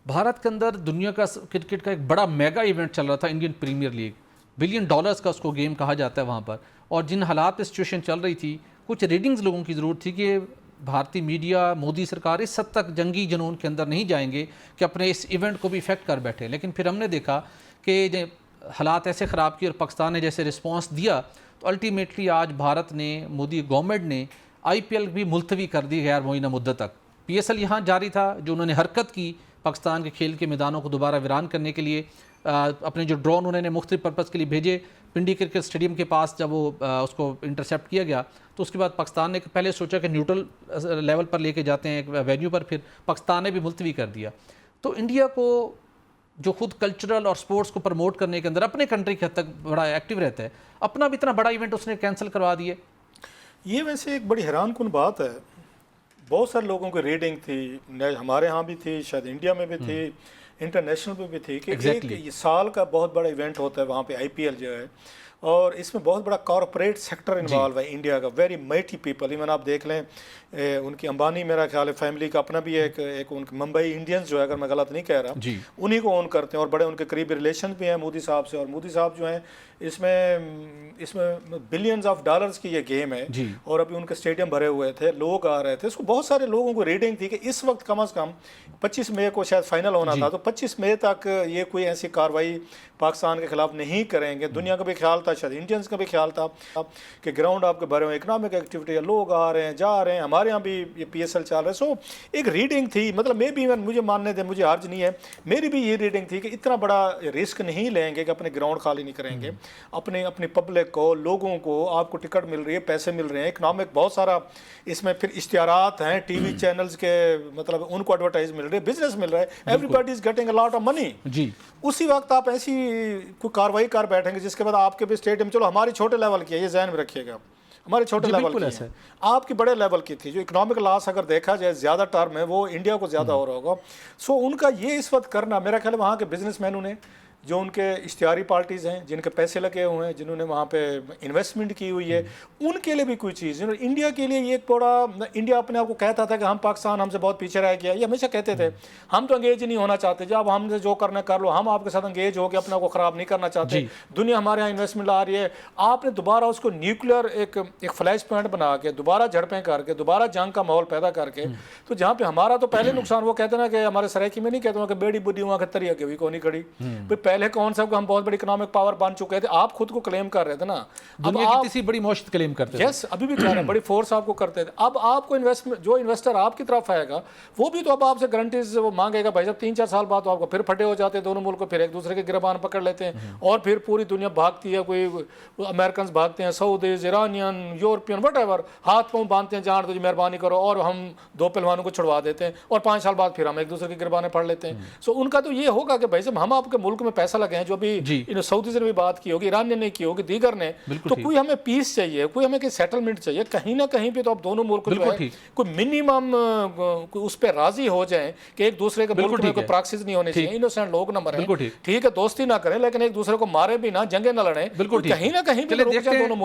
بھارت کے اندر دنیا کا کرکٹ کا ایک بڑا میگا ایونٹ چل رہا تھا، Indian Premier League, billion dollars کا اس کو گیم کہا جاتا ہے وہاں پر، اور جن حالات پہ سچویشن چل رہی تھی، کچھ ریڈنگز لوگوں کی ضرورت تھی کہ بھارتی میڈیا، مودی سرکار اس حد تک جنگی جنون کے اندر نہیں جائیں گے کہ اپنے اس ایونٹ کو بھی افیکٹ کر بیٹھے. لیکن پھر ہم نے دیکھا کہ حالات ایسے خراب کی اور پاکستان نے جیسے رسپانس دیا تو الٹیمیٹلی آج بھارت نے، مودی گورنمنٹ نے آئی پی ایل بھی ملتوی کر دی غیر معینہ مدت تک. پی ایس ایل یہاں جاری تھا، جو انہوں نے حرکت کی پاکستان کے کھیل کے میدانوں کو دوبارہ ویران کرنے کے لیے. اپنے جو ڈرون انہوں نے مختلف پرپز کے لیے بھیجے پنڈی کرکٹ اسٹیڈیم کے پاس، جب وہ اس کو انٹرسیپٹ کیا گیا تو اس کے بعد پاکستان نے پہلے سوچا کہ نیوٹرل لیول پر لے کے جاتے ہیں ایک وینیو پر، پھر پاکستان نے بھی ملتوی کر دیا. تو انڈیا کو جو خود کلچرل اور سپورٹس کو پروموٹ کرنے کے اندر اپنے کنٹری کی حد تک بڑا ایکٹیو رہتا ہے، اپنا بھی اتنا بڑا ایونٹ اس نے کینسل کروا دیے. یہ ویسے ایک بڑی حیران کن بات ہے. بہت سارے لوگوں کی ریڈنگ تھی، ہمارے ہاں بھی تھی، شاید انڈیا میں بھی تھی، انٹرنیشنل پہ بھی تھی، کہ ایک سال کا بہت بڑا ایونٹ ہوتا ہے وہاں پہ آئی پی ایل جو ہے، اور اس میں بہت بڑا کارپوریٹ سیکٹر انوالو ہے انڈیا کا، ویری مائٹی پیپل. ایون آپ دیکھ لیں ان کی امبانی، میرا خیال ہے فیملی کا اپنا بھی ایک ان کی ممبئی انڈینز جو ہے، اگر میں غلط نہیں کہہ رہا، انہی کو اون کرتے ہیں، اور بڑے ان کے قریبی ریلیشن بھی ہیں مودی صاحب سے. اور مودی صاحب جو ہیں اس میں بلینز آف ڈالرز کی یہ گیم ہے، اور ابھی ان کے اسٹیڈیم بھرے ہوئے تھے، لوگ آ رہے تھے. اس کو بہت سارے لوگوں کو ریڈنگ تھی کہ اس وقت کم از کم 25 مئی کو شاید فائنل ہونا تھا، تو 25 مئی تک یہ کوئی ایسی کارروائی پاکستان کے خلاف نہیں کریں گے. دنیا کا بھی خیال تھا، شاید انڈینز کا بھی خیال تھا کہ گراؤنڈ آپ کے بھرے ہوئے، اکنامک ایکٹیویٹی ہے، لوگ آ رہے ہیں جا رہے ہیں، ہمارے یہاں بھی یہ پی ایس ایل چل رہا ہے. سو ایک ریڈنگ تھی، مطلب میں بھی مجھے ماننے دیں، مجھے حرج نہیں ہے، میری بھی یہ ریڈنگ تھی کہ اتنا بڑا رسک نہیں لیں گے کہ اپنے گراؤنڈ خالی نہیں کریں گے. اپنی پبلک کو، لوگوں کو، آپ کو ٹکٹ مل رہی ہے، پیسے مل رہے ہیں، اکنامک بہت سارا اس میں پھر اشتہارات ہیں ٹی وی چینلز کے، مطلب ان کو ایڈورٹائز مل رہی ہے، بزنس مل رہا ہے، every body is getting a lot of money. اسی وقت آپ ایسی کوئی کارروائی کر بیٹھیں گے جس کے بعد آپ کے بھی اسٹیڈیم، چلو ہماری چھوٹے لیول کی ہے، یہ ذہن میں رکھیے گا، ہمارے چھوٹے لیول کی ہے، آپ کی بڑے لیول کی تھی. جو اکنامک لاس اگر دیکھا جائے زیادہ ٹرم ہے، وہ انڈیا کو زیادہ ہو رہا ہوگا. سو ان کا یہ اس وقت کرنا، میرا خیال ہے وہاں کے بزنس مینوں نے، جو ان کے اشتہاری پارٹیز ہیں، جن کے پیسے لگے ہوئے ہیں، جنہوں نے وہاں پہ انویسٹمنٹ کی ہوئی ہے، ان کے لیے بھی کوئی چیز. انڈیا کے لیے یہ ایک بڑا، انڈیا اپنے آپ کو کہتا تھا کہ ہم پاکستان ہم سے بہت پیچھے رہ گیا، یہ ہمیشہ کہتے تھے ہم تو انگیج نہیں ہونا چاہتے، جب ہم نے جو کرنا کر لو، ہم آپ کے ساتھ انگیج ہو کے اپنا کو خراب نہیں کرنا چاہتے. دنیا ہمارے یہاں انویسٹمنٹ لا رہی ہے، آپ نے دوبارہ اس کو نیوکلیئر ایک فلیش پوائنٹ بنا کے، دوبارہ جھڑپیں کر کے، دوبارہ جنگ کا ماحول پیدا کر کے. تو جہاں پہ ہمارا تو پہلے نقصان، وہ کہتے ہیں نا کہ ہمارے سرائکی میں نہیں کہتے ہیں کہ بیڑی بڈی وہاں کے تریا کے بھی کونی کھڑی. پہلے کون سا ہم بہت بڑی اکنامک پاور بن چکے تھے، آپ خود کو کلیم کر رہے تھے نا، دنیا کی تیسری بڑی معیشت کلیم کرتے تھے. یس، ابھی بھی کہہ رہے ہیں، بڑی فورس آپ کو کرتے تھے. اب آپ کو جو انویسٹر آپ کی طرف آئے گا، وہ بھی تو اب آپ سے گارنٹیز وہ مانگے گا. بھائی جب 3-4 سال بعد آپ کو پھر پھٹے ہو جاتے ہیں دونوں ملک کو، پھر ایک دوسرے کے گربان پکڑ لیتے ہیں، اور پھر پوری دنیا بھاگتی ہے، کوئی امریکنز بھاگتے ہیں، Saudis, Iranian, European, what ever, ہاتھ پاؤں باندھتے ہیں، جان دو جی مہربانی کرو، اور ہم 2 پہلوانوں کو چھڑوا دیتے ہیں، اور 5 سال بعد پھر ہم ایک دوسرے کے گربانے پڑھ لیتے ہیں. سو ان کا تو یہ ہوگا کہ بھائی جب ہم آپ کے ملک میں پیسہ لگے ہیں، جو بھی سعودیز نے بھی بات کی ہوگی، ایران نے کی ہوگی، دیگر نے، تو کوئی ہمیں پیس چاہیے، کوئی ہمیں سیٹلمنٹ چاہیے. کہیں نہ کہیں پہ تو اب دونوں ملک جو ہے کوئی منیمم اس پہ راضی ہو جائیں کہ ایک دوسرے کے ملک میں کوئی پراکسیز نہیں ہونے چاہیے، انوسینٹ لوگ نہ مریں. ٹھیک ہے، دوستی نہ کریں، لیکن ایک دوسرے کو مارے بھی نہ، جنگیں نہ لڑیں. کہیں نہ کہیں پہ رک جائیں دونوں ملک.